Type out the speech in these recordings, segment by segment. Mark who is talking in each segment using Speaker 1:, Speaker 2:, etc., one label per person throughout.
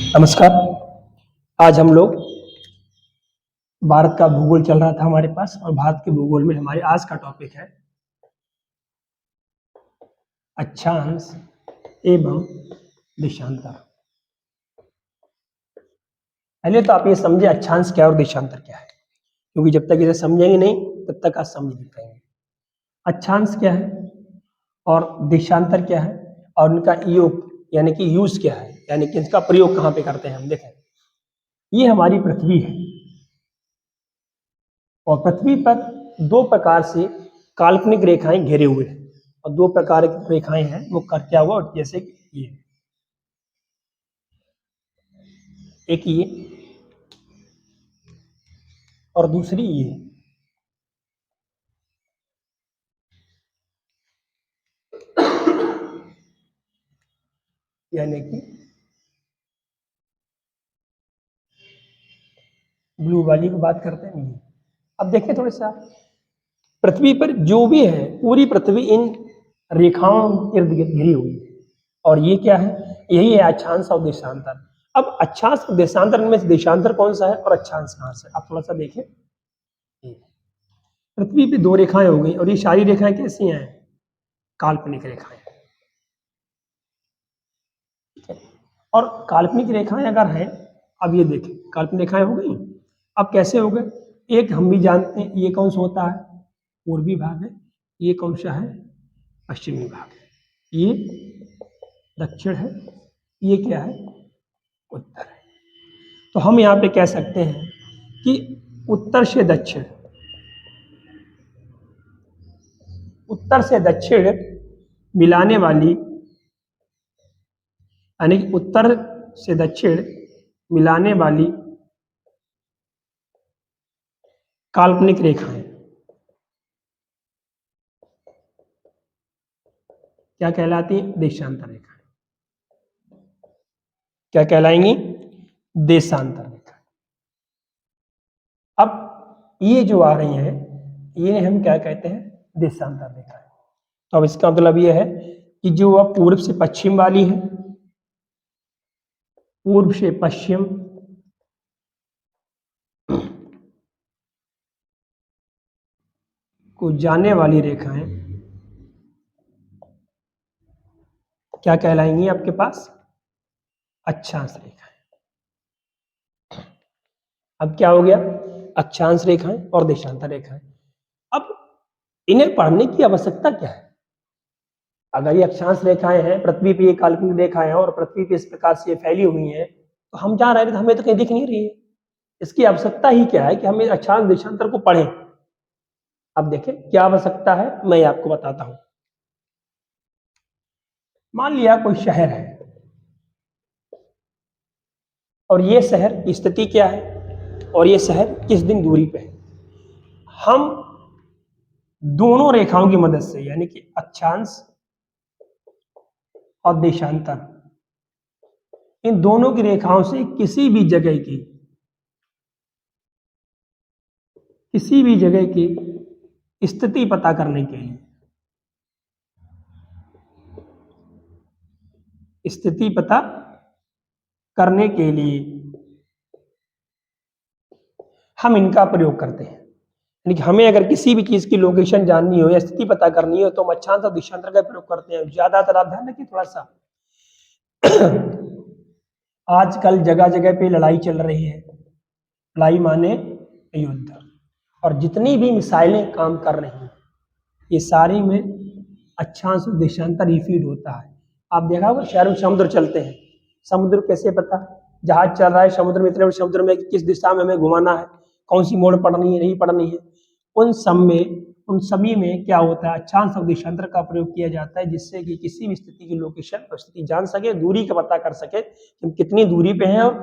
Speaker 1: नमस्कार। आज हम लोग भारत का भूगोल चल रहा था हमारे पास, और भारत के भूगोल में हमारे आज का टॉपिक है अक्षांश एवं देशांतर। पहले तो आप ये समझे अक्षांश क्या है और देशांतर क्या है, क्योंकि जब तक इसे समझेंगे नहीं तब तक आज समझ नहीं पाएंगे। अक्षांश क्या है और देशांतर क्या है, और उनका योग यानी कि यूज क्या है, यानी कि इसका प्रयोग कहाँ पे करते हैं हम देखें। ये हमारी पृथ्वी है, और पृथ्वी पर दो प्रकार से काल्पनिक रेखाएं घेरे हुए हैं, और दो प्रकार की रेखाएं हैं वो क्या हुआ, जैसे कि ये एक ये और दूसरी ये। यानी कि ब्लू वाली की बात करते हैं ये। अब देखें थोड़ा सा, पृथ्वी पर जो भी है पूरी पृथ्वी इन रेखाओं इर्द गिर्द घिरी हुई है, और ये क्या है, यही है अक्षांश और देशांतर। अब अक्षांश और देशांतर में से देशांतर कौन सा है और अक्षांश कहाँ से, आप थोड़ा सा देखें। पृथ्वी पे दो रेखाएं हो गई, और ये सारी रेखाएं कैसी हैं, काल्पनिक रेखाएं। और काल्पनिक रेखाएं अगर हैं, अब ये देखें काल्पनिक रेखाएं हो गई। अब कैसे हो गए, एक हम भी जानते हैं ये कौन सा होता है, पूर्वी भाग है, ये कौन सा है, पश्चिमी भाग है, ये दक्षिण है, ये क्या है, उत्तर है। तो हम यहाँ पे कह सकते हैं कि उत्तर से दक्षिण मिलाने वाली, यानी कि उत्तर से दक्षिण मिलाने वाली काल्पनिक रेखाएं क्या कहलाती हैं, देशांतर रेखाएं। क्या कहलाएंगी, देशांतर रेखाएं। अब ये जो आ रही हैं ये हम क्या कहते हैं, देशांतर रेखाएं। तो अब इसका मतलब ये है कि जो अब पूर्व से पश्चिम वाली है, पूर्व से पश्चिम को जाने वाली रेखाएं क्या कहलाएंगी आपके पास, अक्षांश रेखाएं। अब क्या हो गया, अक्षांश रेखाएं और देशांतर रेखाएं। अब इन्हें पढ़ने की आवश्यकता क्या है। अगर ये अक्षांश रेखाएं हैं, पृथ्वी पे ये काल्पनिक रेखाएं हैं, और पृथ्वी पे इस प्रकार से ये फैली हुई हैं, तो हम जहाँ रह रहे थे हमें तो कहीं दिख नहीं रही है। इसकी आवश्यकता ही क्या है कि हम अक्षांश देशांतर को पढ़ें। अब देखें क्या आवश्यकता है, मैं आपको बताता हूं। मान लिया कोई शहर है, और ये शहर की स्थिति क्या है, और ये शहर किस दिन दूरी पे है। हम दोनों रेखाओं की मदद से, यानी कि अक्षांश और देशांतर, इन दोनों की रेखाओं से किसी भी जगह की स्थिति पता करने के लिए, स्थिति पता करने के लिए हम इनका प्रयोग करते हैं। यानी कि हमें अगर किसी भी चीज की लोकेशन जाननी हो या स्थिति पता करनी हो, तो हम अक्षांश और देशांतर का प्रयोग करते हैं। ज्यादातर आप ध्यान रखिए थोड़ा सा, आजकल जगह जगह पे लड़ाई चल रही है, लड़ाई माने युद्ध, और जितनी भी मिसाइलें काम कर रही हैं ये सारी में अक्षांश और देशांतर ही फीड होता है। आप देखा होगा शहर में समुद्र चलते हैं, समुद्र कैसे पता, जहाज चल रहा है समुद्र में, इतने बड़े समुद्र में किस दिशा में हमें घुमाना है, कौन सी मोड़ पड़नी है नहीं पड़नी है, उन सभी में क्या होता है, अक्षांश और देशांतर का प्रयोग किया जाता है, जिससे कि किसी भी स्थिति की लोकेशन और स्थिति जान सके, दूरी का पता कर सके कि हम कितनी दूरी पे हैं और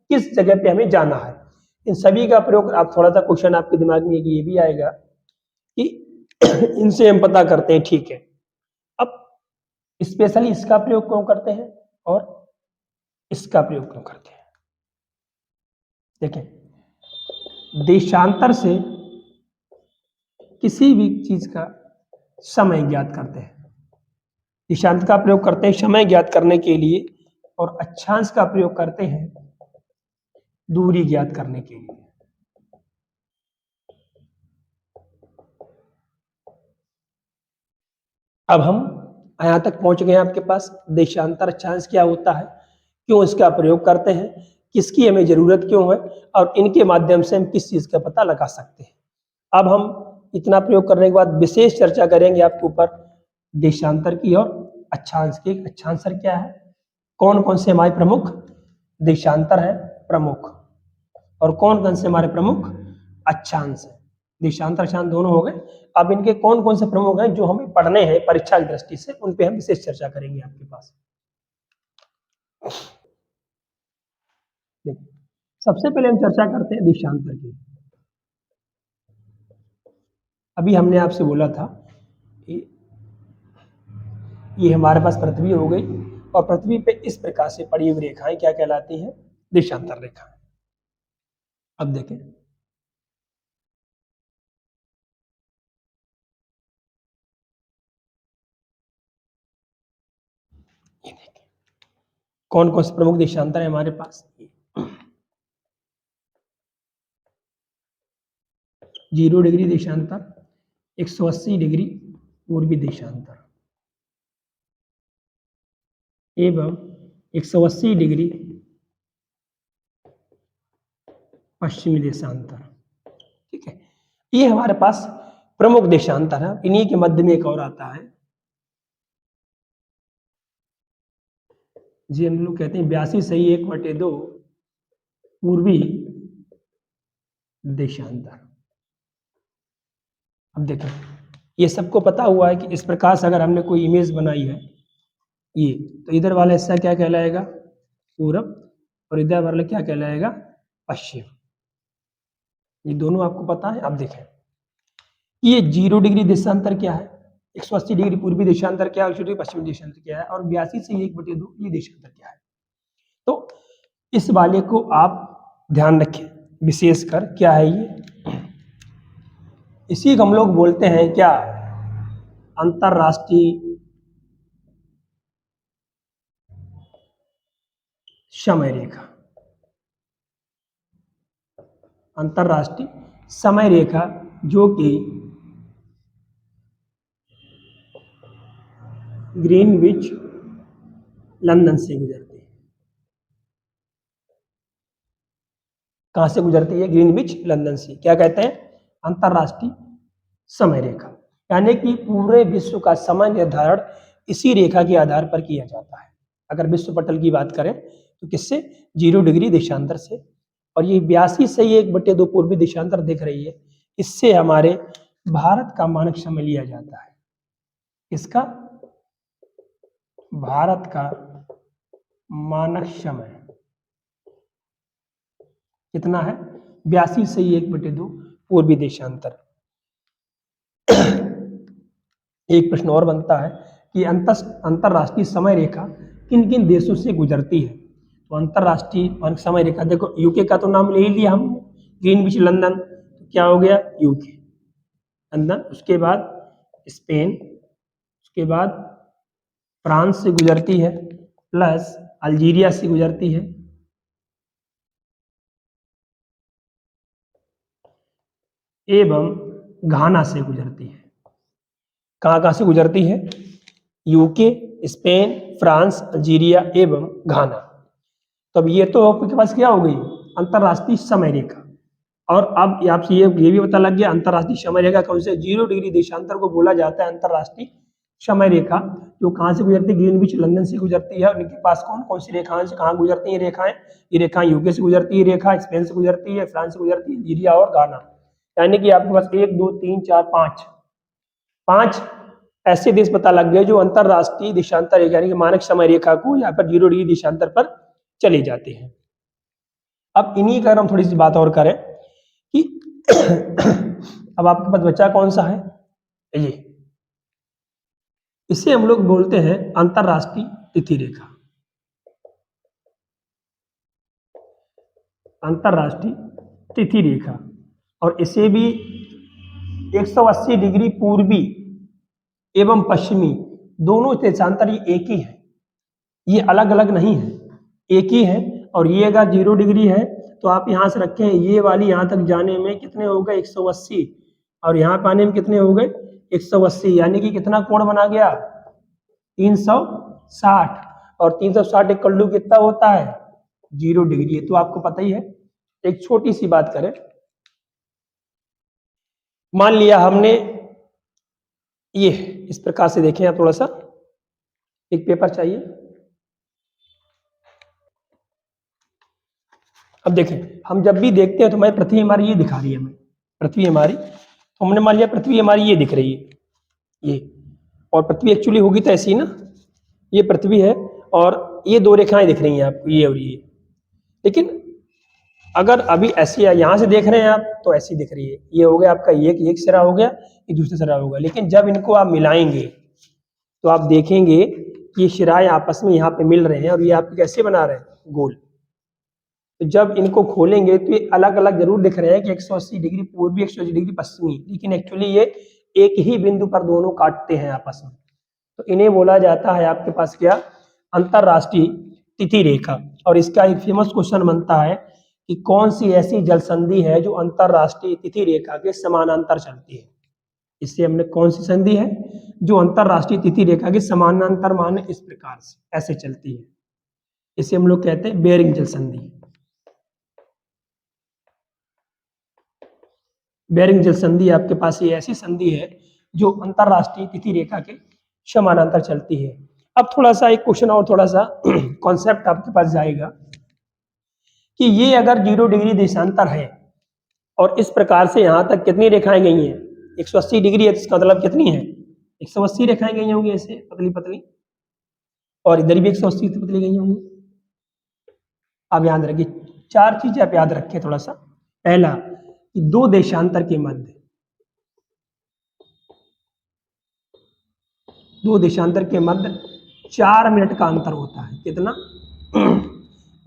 Speaker 1: किस जगह पे हमें जाना है। इन सभी का प्रयोग, आप थोड़ा सा क्वेश्चन आपके दिमाग में ये भी आएगा कि इनसे हम पता करते हैं, ठीक है। अब स्पेशली इसका प्रयोग क्यों करते हैं और इसका प्रयोग क्यों करते हैं, देखें। देशांतर से किसी भी चीज का समय ज्ञात करते हैं, देशांतर का प्रयोग करते हैं समय ज्ञात करने के लिए और अक्षांश का प्रयोग करते हैं दूरी ज्ञात करने के लिए। अब हम यहां तक पहुंच गए हैं, आपके पास देशांतर अक्षांश क्या होता है, क्यों इसका प्रयोग करते हैं, किसकी हमें जरूरत क्यों है, और इनके माध्यम से हम किस चीज का पता लगा सकते हैं। अब हम इतना प्रयोग करने के बाद विशेष चर्चा करेंगे आपके ऊपर देशांतर की और अक्षांश की। अक्षांतर क्या है, कौन कौन से हमारे प्रमुख देशांतर है प्रमुख, और कौन कौन से हमारे प्रमुख अक्षांश है। देशांतर अक्षांश दोनों हो गए। अब इनके कौन कौन से प्रमुख हैं जो हमें पढ़ने हैं परीक्षा की दृष्टि से, उन पे हम विशेष चर्चा करेंगे आपके पास। देखिए, सबसे पहले हम चर्चा करते हैं देशांतर की। अभी हमने आपसे बोला था ये हमारे पास पृथ्वी हो गई, और पृथ्वी पे इस प्रकार से पड़ी हुई रेखाएं क्या कहलाती हैं, देशांतर रेखाएं। अब देखें, ये देखें कौन कौन से प्रमुख देशांतर है हमारे पास। 0 डिग्री देशांतर, 180 डिग्री पूर्वी देशांतर एवं 180 डिग्री पश्चिमी देशांतर। ठीक है, ये हमारे पास प्रमुख देशांतर है। इन्हीं के मध्य में एक और आता है, जी हम लोग कहते हैं 82/1/2 पूर्वी देशांतर। अब देखो, ये सबको पता हुआ है कि इस प्रकार से अगर हमने कोई इमेज बनाई है ये, तो इधर वाला हिस्सा क्या कहलाएगा, पूरब, और इधर वाला क्या कहलाएगा, पश्चिम। ये दोनों आपको पता है। अब देखें, ये 0 डिग्री देशांतर क्या है, 180 डिग्री पूर्वी देशांतर क्या है, 180 डिग्री पश्चिमी देशांतर क्या है, और 82/1/2 ये देशांतर क्या है। तो इस वाले को आप ध्यान रखें विशेषकर, क्या है ये, इसी को हम लोग बोलते हैं क्या, अंतरराष्ट्रीय समय रेखा। अंतरराष्ट्रीय समय रेखा जो कि ग्रीनविच लंदन से गुजरती है। कहां से गुजरती है, ग्रीनविच लंदन से। क्या कहते हैं, अंतरराष्ट्रीय समय रेखा, यानी कि पूरे विश्व का समय निर्धारण इसी रेखा के आधार पर किया जाता है। अगर विश्व पटल की बात करें तो किससे, 0 डिग्री देशांतर से। और ये 82/1/2 पूर्वी देशांतर दिख रही है, इससे हमारे भारत का मानक समय लिया जाता है। इसका भारत का मानक समय कितना है, 82/1/2 पूर्वी देशांतर। एक प्रश्न और बनता है कि अंतरराष्ट्रीय समय रेखा किन किन देशों से गुजरती है। तो अंतरराष्ट्रीय समय रेखा देखो, यूके का तो नाम ले ही लिया हमने, ग्रीनविच लंदन, तो क्या हो गया, यूके लंदन। उसके बाद स्पेन, उसके बाद फ्रांस से गुजरती है, प्लस अल्जीरिया से गुजरती है, एवं घाना से गुजरती है। कहाँ कहाँ से गुजरती है, यूके, स्पेन, फ्रांस, अल्जीरिया एवं घाना। तो अब ये तो आपके पास क्या हो गई, अंतरराष्ट्रीय समय रेखा। और अब आपसे ये भी पता लग गया अंतरराष्ट्रीय समय रेखा कौन से, 0 डिग्री देशांतर को बोला जाता है अंतरराष्ट्रीय समय रेखा, जो कहाँ से गुजरती है, ग्रीनविच लंदन से गुजरती है। और इनके पास कौन कौन सी रेखाएं से कहाँ गुजरती है रेखाएं, ये रेखाएं यूके से गुजरती है, रेखा स्पेन से गुजरती है, फ्रांस से गुजरती है, अल्जीरिया और घाना। यानी कि आपके पास 1 2 3 4 5 ऐसे देश पता लग गए जो अंतरराष्ट्रीय देशांतर यानी कि मानक समय रेखा को यहाँ पर 0 डिग्री देशांतर पर चले जाते हैं। अब इन्हीं का हम थोड़ी सी बात और करें कि अब आपके पास बचा कौन सा है, ये, इसे हम लोग बोलते हैं अंतरराष्ट्रीय तिथि रेखा। अंतरराष्ट्रीय तिथि रेखा, और इसे भी 180 डिग्री पूर्वी एवं पश्चिमी दोनों देशांतर ये एक ही है, ये अलग अलग नहीं है। एक ही है, और ये अगर 0 डिग्री है तो आप यहाँ से रखें, ये वाली यहाँ तक जाने में कितने हो गए 180, और यहाँ पे आने में कितने हो गए 180, यानी कि कितना कोण बना गया 360, और 360 एक कल्लू कितना होता है 0 डिग्री है, तो आपको पता ही है। एक छोटी सी बात करें, मान लिया हमने ये इस प्रकार से देखें, आप थोड़ा सा एक पेपर चाहिए। अब देखें, हम जब भी देखते हैं तो हमारी पृथ्वी हमारी ये दिखा रही है, हमें पृथ्वी हमारी, तो हमने मान लिया पृथ्वी हमारी ये दिख रही है ये, और पृथ्वी एक्चुअली होगी तो ऐसी ना, ये पृथ्वी है और ये दो रेखाएं दिख रही हैं आपको, ये और ये। लेकिन अगर अभी ऐसी यहाँ से देख रहे हैं आप तो ऐसी दिख रही है, ये हो गया आपका एक सिरा हो गया, ये दूसरा सिरा होगा। लेकिन जब इनको आप मिलाएंगे तो आप देखेंगे कि ये शिराएं आपस में यहाँ पे मिल रहे हैं, और ये आप कैसे बना रहे हैं गोल। तो जब इनको खोलेंगे तो ये अलग अलग जरूर दिख रहे हैं कि 180 डिग्री पूर्वी 180 डिग्री पश्चिमी, लेकिन एक्चुअली ये एक ही बिंदु पर दोनों काटते हैं आपस में। तो इन्हें बोला जाता है आपके पास क्या, अंतरराष्ट्रीय तिथि रेखा। और इसका एक फेमस क्वेश्चन बनता है कि कौन सी ऐसी जल संधि है जो अंतरराष्ट्रीय तिथि रेखा के समानांतर चलती है। इससे हमने कौन सी संधि है जो अंतरराष्ट्रीय तिथि रेखा के समानांतर, माने इस प्रकार से ऐसे चलती है, इसे हम लोग कहते हैं बेरिंग जल संधि। बेरिंग जल संधि आपके पास ये ऐसी संधि है जो अंतरराष्ट्रीय तिथि रेखा के समानांतर चलती है। अब थोड़ा सा एक क्वेश्चन और थोड़ा सा कॉन्सेप्ट आपके पास जाएगा कि ये अगर 0 डिग्री देशांतर है और इस प्रकार से यहाँ तक कितनी रेखाएं गई हैं 180 डिग्री है, तो इसका मतलब कितनी है 180 रेखाएं गई होंगी ऐसे पतली पतली, और इधर भी 180 पतली गई होंगी। अब याद रखिए 4 चीजें आप याद रखें थोड़ा सा। पहला कि 2 देशांतर के मध्य, 2 देशांतर के मध्य 4 मिनट का अंतर होता है। कितना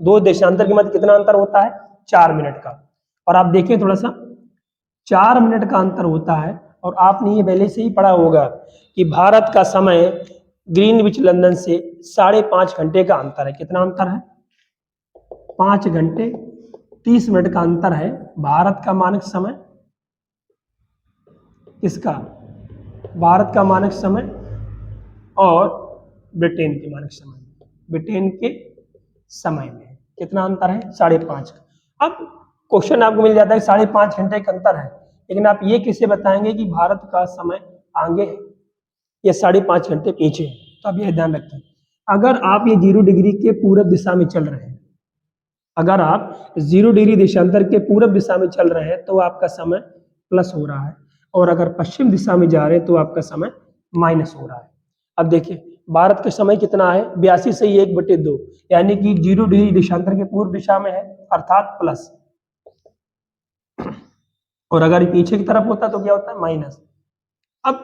Speaker 1: 2 देशांतर के मध्य कितना अंतर होता है 4 मिनट का। और आप देखें थोड़ा सा 4 मिनट का अंतर होता है, और आपने ये पहले से ही पढ़ा होगा कि भारत का समय ग्रीनविच लंदन से 5.5 घंटे का अंतर है। कितना अंतर है 5 घंटे 30 मिनट का अंतर है भारत का मानक समय, किसका भारत का मानक समय और ब्रिटेन के मानक समय। ब्रिटेन के समय में कितना अंतर है 5.5 का। अब क्वेश्चन आपको मिल जाता है 5.5 घंटे का अंतर है, लेकिन आप ये कैसे बताएंगे कि भारत का समय आगे है या 5.5 घंटे पीछे है। तो आप ये ध्यान रखें, अगर आप ये 0 डिग्री के पूरब दिशा में चल रहे हैं, अगर आप 0 डिग्री देशांतर के पूरब दिशा में चल रहे हैं तो आपका समय प्लस हो रहा है, और अगर पश्चिम दिशा में जा रहे हैं तो आपका समय माइनस हो रहा है। अब देखिए भारत का समय कितना है 82 से 1/2, यानी कि 0 डिग्री देशांतर के पूर्व दिशा में है अर्थात प्लस, और अगर पीछे की तरफ होता तो क्या होता है माइनस। अब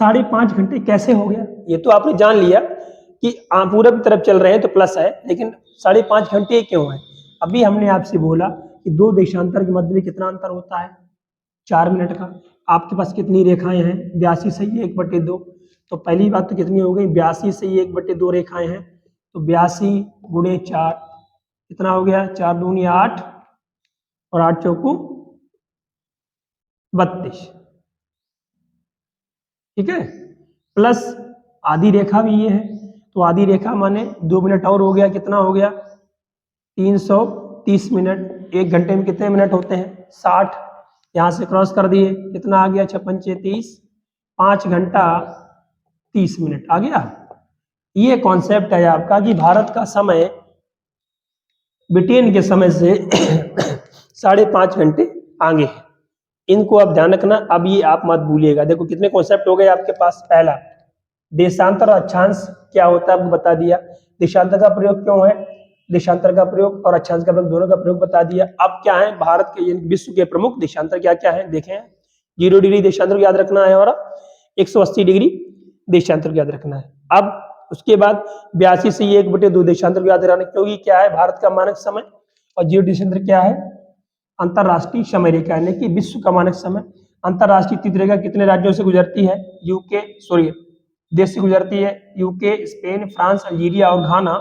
Speaker 1: 5.5 घंटे कैसे हो गया, ये तो आपने जान लिया कि पूरब की तरफ चल रहे हैं तो प्लस है, लेकिन 5.5 घंटे क्यों है। अभी हमने आपसे बोला कि 2 देशांतर के मध्य में कितना अंतर होता है 4 मिनट का। आपके पास कितनी रेखाएं हैं 82 से 1/2, तो पहली बात तो कितनी हो गई 82 से 1/2 रेखाएं हैं, तो 82 गुणे 4 कितना हो गया 4 दूनी 8 और 8 चौकू 32, ठीक है। प्लस आधी रेखा भी ये है, तो आधी रेखा माने 2 मिनट और हो गया, कितना हो गया 330 मिनट। 1 घंटे में कितने मिनट होते हैं 60, यहाँ से क्रॉस कर दिए कितना आ गया 56 30, 5 घंटा 30 मिनट आ गया। ये कॉन्सेप्ट है आपका कि भारत का समय ब्रिटेन के समय से 5.5 घंटे आगे है। इनको आप ध्यान रखना, अब ये आप मत भूलिएगा। देखो कितने कॉन्सेप्ट हो गए आपके पास। पहला देशांतर और अक्षांश क्या होता है आपको बता दिया, देशांतर का प्रयोग क्यों है, देशांतर का प्रयोग और अक्षांश का प्रयोग दोनों का प्रयोग बता दिया। अब क्या है भारत के विश्व के प्रमुख देशांतर क्या क्या है देखें। 0 डिग्री देशांतर को याद रखना है और 180 डिग्री देशांतर को याद रखना है। अब उसके बाद 82 से 1/2 देशांतर को याद रखना, क्योंकि क्या है भारत का मानक समय और 0 देशांतर क्या है अंतरराष्ट्रीय समय रेखा, यानी कि विश्व का मानक समय। अंतरराष्ट्रीय तिथि रेखा कितने राज्यों से गुजरती है देश से गुजरती है, यूके, स्पेन, फ्रांस, अल्जीरिया और घाना।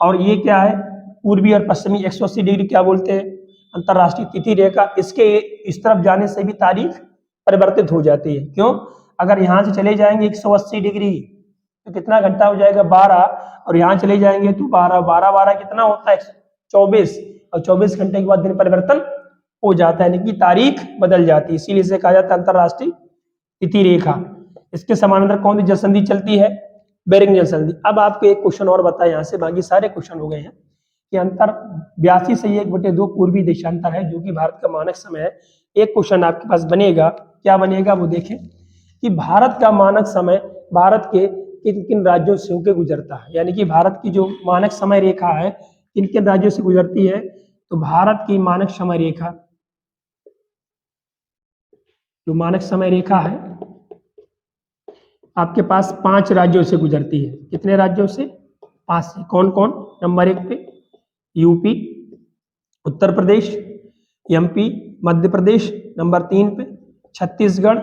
Speaker 1: और ये क्या है पूर्वी और पश्चिमी 180 डिग्री क्या बोलते हैं, अंतरराष्ट्रीय तिथि रेखा। इसके इस तरफ जाने से भी तारीख परिवर्तित हो जाती है। क्यों? अगर यहाँ से चले जाएंगे 180 डिग्री तो कितना घंटा हो जाएगा 12, और यहाँ चले जाएंगे तो 12 12 12 कितना होता है 24, और 24 घंटे के बाद दिन परिवर्तन हो जाता है, यानी कि तारीख बदल जाती है। इसीलिए इसे कहा जाता है अंतरराष्ट्रीय तिथि रेखा। इसके समानांतर कौन सी जल संधि चलती है, बेरिंग जल संधि। अब आपको एक क्वेश्चन और बताया, यहाँ से बाकी सारे क्वेश्चन हो गए हैं कि अंतर 82 से 1/2 पूर्वी देशांतर है जो कि भारत का मानक समय है। एक क्वेश्चन आपके पास बनेगा, क्या बनेगा वो देखें कि भारत का मानक समय भारत के किन किन राज्यों से होकर गुजरता है, यानी कि भारत की जो मानक समय रेखा है किन किन राज्यों से गुजरती है। तो भारत की मानक समय रेखा, जो मानक समय रेखा है आपके पास 5 राज्यों से गुजरती है। कितने राज्यों से? 5 से। कौन कौन? नंबर 1 पे UP, Uttar Pradesh, MP, Madhya Pradesh. Number 3 पे छत्तीसगढ़,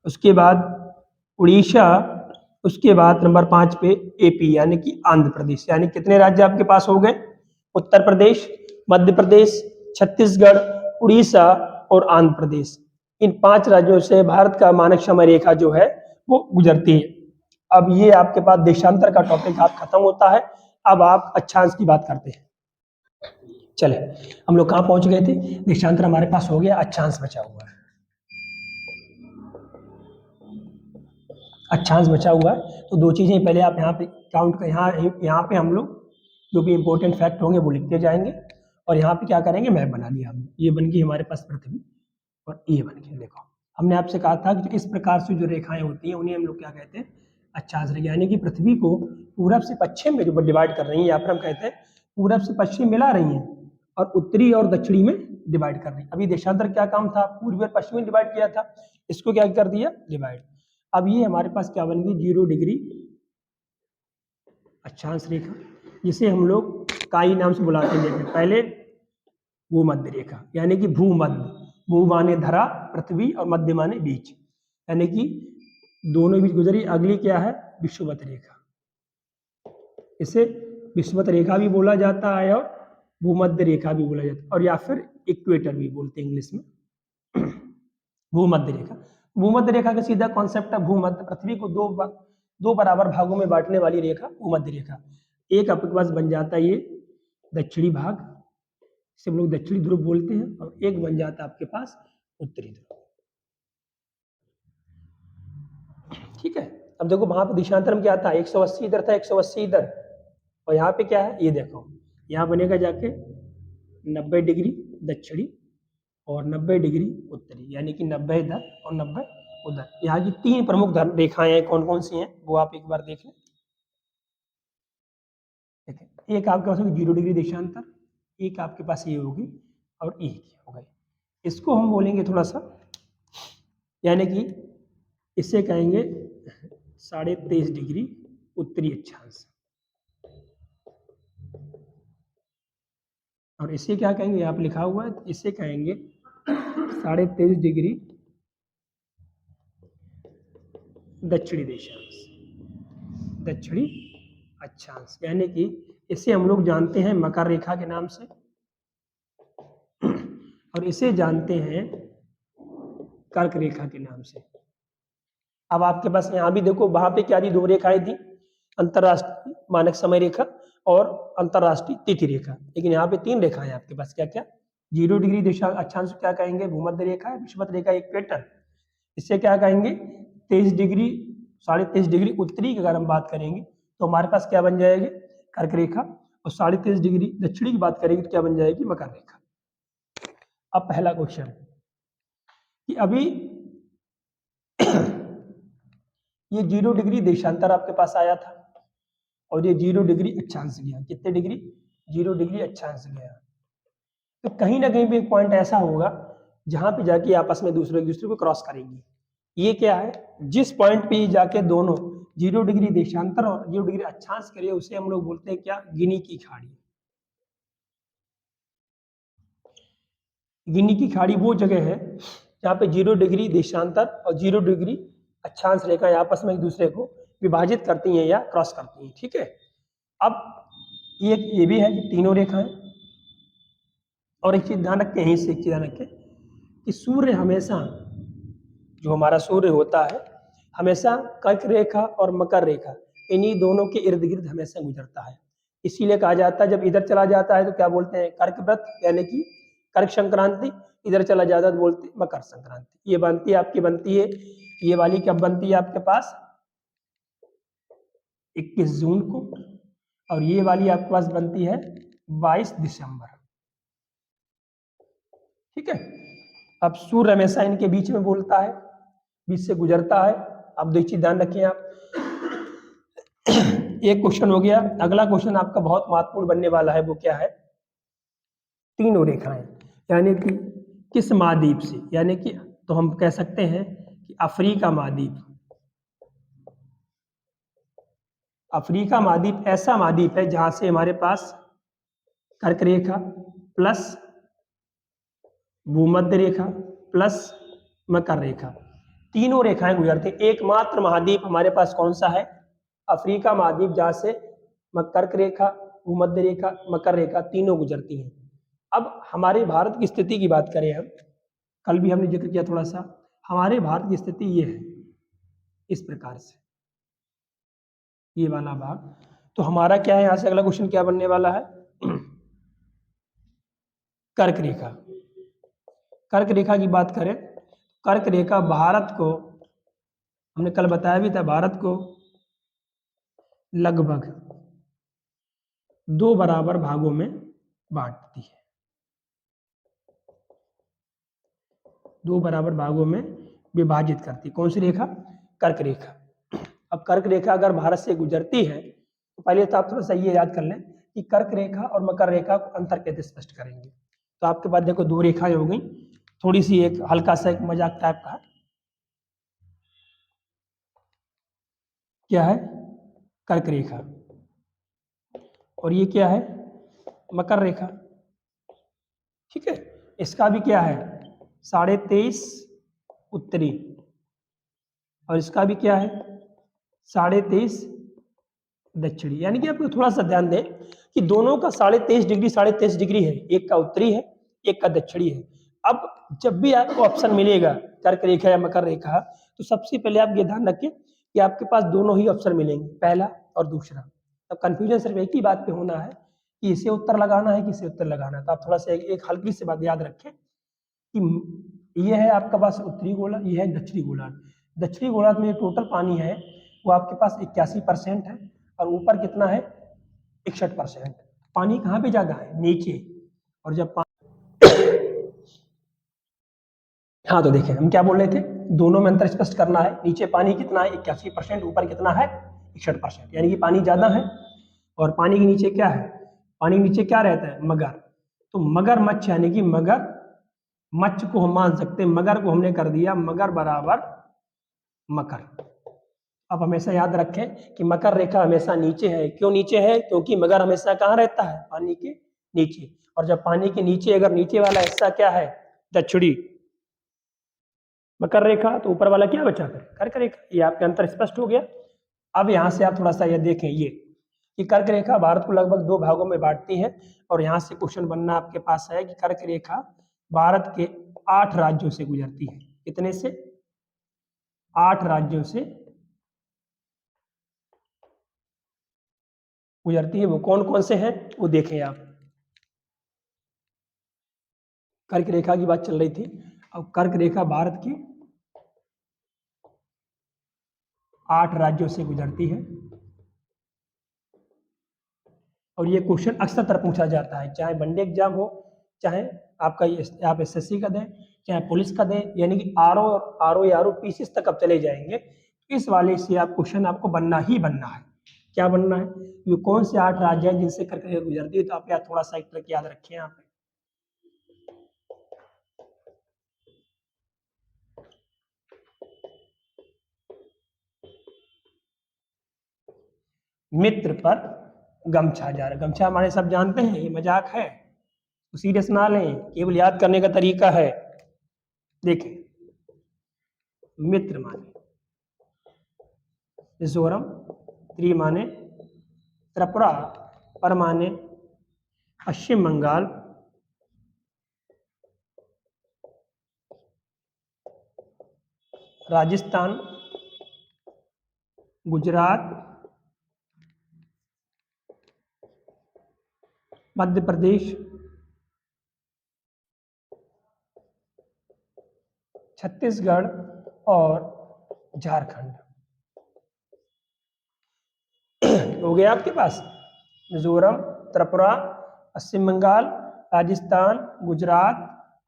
Speaker 1: उसके बाद उड़ीसा, उसके बाद नंबर 5 पे एपी यानी कि आंध्र प्रदेश। यानी कितने राज्य आपके पास हो गए? उत्तर प्रदेश, मध्य प्रदेश, छत्तीसगढ़, उड़ीसा और आंध्र प्रदेश। इन 5 राज्यों से भारत का मानक समय रेखा जो है वो गुजरती है। अब ये आपके पास देशांतर का टॉपिक आप खत्म होता है। अब आप अक्षांश की बात करते हैं। चले, हम लोग कहाँ पहुंच गए थे? देशांतर हमारे पास हो गया, अक्षांश बचा हुआ है। अक्षांश बचा हुआ है तो 2 चीजें पहले आप यहाँ पे काउंट कर, यहाँ पे हम लोग जो भी इंपॉर्टेंट फैक्ट होंगे वो लिखते जाएंगे, और यहाँ पे क्या करेंगे, मैप बना लिया हमने। ये बन गई हमारे पास पृथ्वी, और ये बन गया। देखो हमने आपसे कहा था कि इस प्रकार से जो रेखाएं होती हैं उन्हें हम लोग क्या कहते हैं, अक्षांश रेखा। यानी कि पृथ्वी को पूरब से पश्चिम में जो डिवाइड कर रही है, यहाँ पर हम कहते हैं पूरब से पश्चिम मिला रही हैं, और उत्तरी और दक्षिणी में डिवाइड कर रही है। अभी देशांतर क्या काम था, पूर्वी और पश्चिमी डिवाइड किया था, इसको क्या कर दिया, डिवाइड। अब ये हमारे पास क्या बन गई, 0 डिग्री अक्षांश रेखा, जिसे हम लोग काई नाम से बुलाते हैं। देखें पहले भूमध्य रेखा, यानी कि भूमध्य, भू माने धरा, पृथ्वी, और मध्य माने बीच, यानी कि दोनों बीच गुजरी। अगली क्या है, विषुवत रेखा। इसे विषुवत रेखा भी बोला जाता है और भूमध्य रेखा भी बोला जाता है, और या फिर इक्वेटर भी बोलते हैं इंग्लिश में। भूमध्य रेखा, भूमध्य रेखा का सीधा कॉन्सेप्ट है भूमध्य, पृथ्वी को दो बराबर भागों में बांटने वाली रेखा भूमध्य रेखा। एक आपके पास बन जाता है ये दक्षिणी भाग, इसे हम लोग दक्षिणी ध्रुव बोलते हैं, और एक बन जाता है आपके पास उत्तरी ध्रुव। ठीक है। अब देखो वहां पर देशांतर में क्या था, 180 इधर था, 180 इधर, और यहाँ पे क्या है, ये देखो यहाँ बनेगा जाके 90 डिग्री दक्षिणी और 90 डिग्री उत्तरी, यानी कि 90 इधर और 90 उधर। यहाँ की 3 प्रमुख रेखाएं हैं, कौन कौन सी हैं वो आप एक बार देख लें। देखिए एक आपके पास होगी 0 डिग्री देशांतर, एक आपके पास ये होगी, और एक हो गई। इसको हम बोलेंगे थोड़ा सा, यानी कि इसे कहेंगे 23.5 डिग्री उत्तरी अक्षांश, और इसे क्या कहेंगे, यहाँ पे लिखा हुआ है, इसे कहेंगे 23.5 डिग्री दक्षिणी देशांश, दक्षिणी अक्षांश, यानी कि इसे हम लोग जानते हैं मकर रेखा के नाम से, और इसे जानते हैं कर्क रेखा के नाम से। अब आपके पास यहाँ भी देखो, वहां पे क्या थी, 2 रेखाएं थी, अंतरराष्ट्रीय मानक समय रेखा और अंतरराष्ट्रीय तिथि रेखा, लेकिन यहाँ पे 3 रेखाएं आपके पास, क्या क्या, 0 डिग्री देशा अक्षांश क्या कहेंगे, भूमध्य रेखा, विषुवत रेखा, इक्वेटर, इससे क्या कहेंगे 23 डिग्री 23.5 डिग्री उत्तरी की अगर हम बात करेंगे तो हमारे पास क्या बन जाएगी, कर्क रेखा, और 23.5 डिग्री दक्षिणी की बात करेंगे तो क्या बन जाएगी, मकर रेखा। अब पहला क्वेश्चन कि अभी ये 0 डिग्री देशांतर आपके पास आया था, और ये 0 डिग्री अक्षांश गया, कितने डिग्री, 0 डिग्री अक्षांश गया। तो कहीं ना कहीं पे एक पॉइंट ऐसा होगा जहां पे जाके आपस में एक दूसरे को क्रॉस करेंगी। ये क्या है, जिस पॉइंट पे जाके दोनों 0 डिग्री देशांतर और 0 डिग्री अक्षांश करे, उसे हम लोग बोलते हैं क्या, गिनी की खाड़ी। गिनी की खाड़ी वो जगह है जहाँ पे 0 डिग्री देशांतर और 0 डिग्री अक्षांश रेखाएं आपस में एक दूसरे को विभाजित करती हैं या क्रॉस करती हैं। ठीक है। अब ये भी है कि तीनों रेखाएं। और एक चीज ध्यान रखें, यहीं से एक चीज ध्यान रखें कि सूर्य हमेशा, जो हमारा सूर्य होता है, हमेशा कर्क रेखा और मकर रेखा इन्हीं दोनों के इर्द गिर्द हमेशा गुजरता है। इसीलिए कहा जाता है जब इधर चला जाता है तो क्या बोलते हैं, कर्क व्रत यानी कि कर्क संक्रांति, इधर चला जाता है तो बोलते हैं मकर संक्रांति। ये बनती है आपकी, बनती है ये वाली कब बनती है आपके पास 21 जून को, और ये वाली आपके पास बनती है 22 दिसंबर। ठीक है। अब सूर्य हमेशा इनके बीच में बोलता है, बीच से गुजरता है। अब दो चीज ध्यान रखें आप। एक क्वेश्चन हो गया, अगला क्वेश्चन आपका बहुत महत्वपूर्ण बनने वाला है, वो क्या है, तीनों रेखाएं यानी कि किस महाद्वीप से, यानी कि तो हम कह सकते हैं कि अफ्रीका महाद्वीप। अफ्रीका महाद्वीप ऐसा महाद्वीप है जहां से हमारे पास कर्क रेखा प्लस भूमध्य रेखा प्लस मकर रेखा, तीनों रेखाएं गुजरती हैं। एकमात्र महाद्वीप हमारे पास कौन सा है, अफ्रीका महाद्वीप, जहां से कर्क रेखा, भूमध्य रेखा, मकर रेखा तीनों गुजरती हैं। अब हमारे भारत की स्थिति की बात करें हम, कल भी हमने जिक्र किया थोड़ा सा, हमारे भारत की स्थिति ये है इस प्रकार से, ये वाला भाग। तो हमारा क्या है, यहां से अगला क्वेश्चन क्या बनने वाला है, कर्क रेखा। कर्क रेखा की बात करें, कर्क रेखा भारत को, हमने कल बताया भी था, भारत को लगभग 2 बराबर भागों में बांटती है, 2 बराबर भागों में विभाजित करती है। कौन सी रेखा, कर्क रेखा। अब कर्क रेखा अगर भारत से गुजरती है तो पहले तो आप थोड़ा सा ये याद कर लें कि कर्क रेखा और मकर रेखा को अंतर कैसे स्पष्ट करेंगे। तो आपके पास देखो 2 रेखाएं हो गई, थोड़ी सी एक हल्का सा एक मजाक टाइप का, क्या है, कर्क रेखा, और ये क्या है, मकर रेखा। ठीक है। इसका भी क्या है 23.5 उत्तरी, और इसका भी क्या है 23.5 दक्षिणी। यानी कि आपको थोड़ा सा ध्यान दें कि दोनों का 23.5 डिग्री 23.5 डिग्री है, एक का उत्तरी है एक का दक्षिणी है। अब जब भी आपको ऑप्शन मिलेगा कर्क रेखा या मकर रेखा, तो सबसे पहले आप ये ध्यान रखें कि आपके पास दोनों ही ऑप्शन मिलेंगे, पहला और दूसरा। अब कंफ्यूजन सिर्फ एक ही बात पे होना है कि इसे उत्तर लगाना है कि इसे उत्तर लगाना है। तो आप थोड़ा सा एक हल्की सी बात याद रखें कि ये है आपका पास उत्तरी गोलार्ध, ये है दक्षिणी गोलार्ध। दक्षिणी गोलार्ध में टोटल पानी है वो आपके पास 81% है, और ऊपर कितना है 61%। पानी कहाँ पे ज्यादा है, नीचे। और जब हाँ तो देखिए हम क्या बोल रहे थे, दोनों में अंतर स्पष्ट करना है। नीचे पानी कितना है 81%, ऊपर कितना है 61%, यानी कि पानी ज्यादा है। और पानी के नीचे क्या है, पानी के नीचे क्या रहता है, मगर। तो मगर मच्छ यानी कि मगर मच्छ को हम मान सकते हैं, मगर को हमने कर दिया मगर बराबर मकर। अब हमेशा याद रखें कि मकर रेखा हमेशा नीचे है। क्यों नीचे है, क्योंकि मगर हमेशा कहाँ रहता है, पानी के नीचे। और जब पानी के नीचे, अगर नीचे वाला हिस्सा क्या है दक्षिणी मकर रेखा, तो ऊपर वाला क्या बचा फिर कर्क रेखा। ये आपके अंतर स्पष्ट हो गया। अब यहाँ से आप थोड़ा सा ये देखें ये कि कर्क रेखा भारत को लगभग 2 भागों में बांटती है। और यहाँ से क्वेश्चन बनना आपके पास है कि कर्क रेखा भारत के 8 राज्यों से गुजरती है। कितने से, 8 राज्यों से गुजरती है। वो कौन कौन से हैं वो देखें आप। कर्क रेखा की बात चल रही थी, अब कर्क रेखा भारत की 8 राज्यों से गुजरती है। और ये क्वेश्चन अक्सर पूछा जाता है, चाहे वनडे एग्जाम हो, चाहे आपका आप एसएससी का दें, चाहे पुलिस का दें, यानी कि आरओ या आरओ पीसीएस तक अब चले जाएंगे। इस वाले से आप क्वेश्चन आपको बनना ही बनना है। क्या बनना है, ये कौन से 8 राज्य हैं जिनसे कर्क रेखा गुजरती है। तो आप यार थोड़ा सा एक ट्रिक याद रखें यहाँ पे। मित्र पर गमछा जा रहा, गमछा हमारे सब जानते हैं, ये मजाक है, तो सीरियस ना लें, केवल याद करने का तरीका है। देखिए मित्र माने मिजोरम, त्रि माने त्रिपुरा, पर माने पश्चिम बंगाल, राजस्थान, गुजरात, मध्य प्रदेश, छत्तीसगढ़ और झारखंड। हो गया आपके पास मिजोरम, त्रिपुरा, पश्चिम बंगाल, राजस्थान, गुजरात,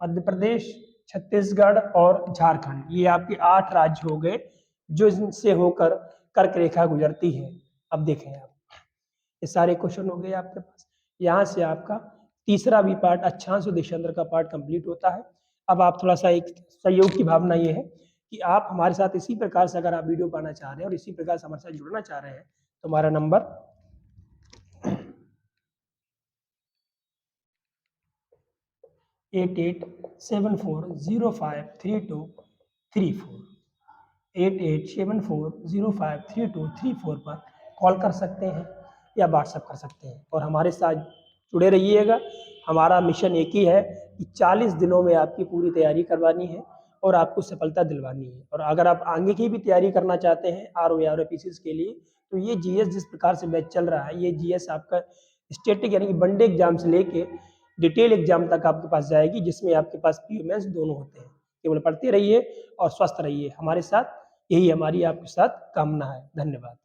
Speaker 1: मध्य प्रदेश, छत्तीसगढ़ और झारखंड। ये आपके 8 राज्य हो गए जो इनसे होकर कर्क रेखा गुजरती है। अब देखें आप, ये सारे क्वेश्चन हो गए आपके पास। यहाँ से आपका तीसरा भी पार्ट अक्षांश और देशांतर का पार्ट कंप्लीट होता है। अब आप थोड़ा सा एक सहयोग की भावना ये है कि आप हमारे साथ इसी प्रकार से अगर आप वीडियो पाना चाह रहे हैं और इसी प्रकार से हमारे साथ जुड़ना चाह रहे हैं तो हमारा नंबर 8874053234 8874053234 पर कॉल कर सकते हैं या व्हाट्सएप कर सकते हैं और हमारे साथ जुड़े रहिएगा। हमारा मिशन एक ही है कि 40 दिनों में आपकी पूरी तैयारी करवानी है और आपको सफलता दिलवानी है। और अगर आप आगे की भी तैयारी करना चाहते हैं आरओ या आरओपीसीएस के लिए, तो ये जीएस जिस प्रकार से बैच चल रहा है, ये जीएस आपका स्टैटिक यानी कि वनडे एग्जाम से लेके डिटेल एग्जाम तक आपके पास जाएगी, जिसमें आपके पास पीयू मेंस दोनों होते हैं। केवल पढ़ते रहिए और स्वस्थ रहिए हमारे साथ, यही हमारी आपके साथ कामना है। धन्यवाद।